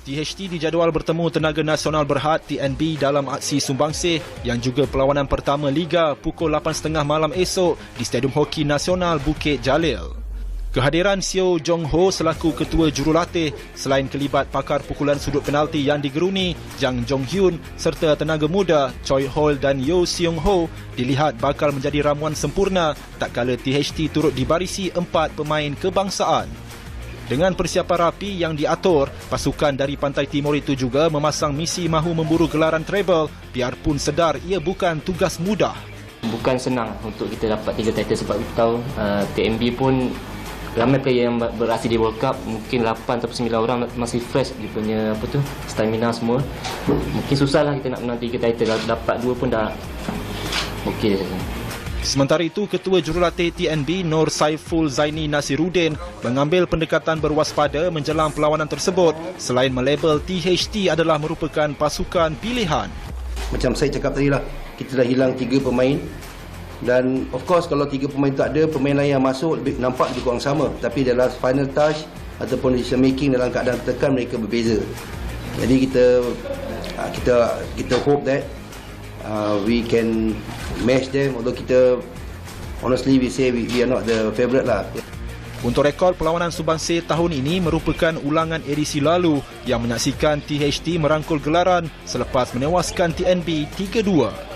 THT dijadual bertemu tenaga nasional berhad TNB dalam aksi sumbangsih yang juga perlawanan pertama Liga pukul 8.30 malam esok di Stadium Hoki Nasional Bukit Jalil. Kehadiran Seo Jong Ho selaku ketua jurulatih selain kelibat pakar pukulan sudut penalti yang digeruni Jang Jong Hyun serta tenaga muda Choi Hol dan Yo Seung Ho dilihat bakal menjadi ramuan sempurna tak kala THT turut dibarisi 4 pemain kebangsaan. Dengan persiapan rapi yang diatur, pasukan dari Pantai Timur itu juga memasang misi mahu memburu gelaran treble biarpun sedar ia bukan tugas mudah. Bukan senang untuk kita dapat 3 title sebab kita tahu TNB pun ramai player yang beraksi di World Cup, mungkin 8 atau 9 orang masih fresh dia punya stamina semua. Mungkin susahlah kita nak menang 3 title, dapat 2 pun dah okey. Sementara itu, Ketua Jurulatih TNB Nur Saiful Zaini Nasiruddin mengambil pendekatan berwaspada menjelang perlawanan tersebut selain melabel THT adalah merupakan pasukan pilihan. Macam saya cakap tadi lah, kita dah hilang 3 pemain dan of course kalau 3 pemain tak ada, pemain lain yang masuk nampak lebih kurang sama, tapi dalam final touch ataupun decision making dalam keadaan tertekan mereka berbeza. Jadi kita hope that we can match them, although kita honestly we say we are not the favourite lah. Untuk rekod perlawanan sumbangsih tahun ini merupakan ulangan edisi lalu yang menyaksikan THT merangkul gelaran selepas menewaskan TNB 3-2.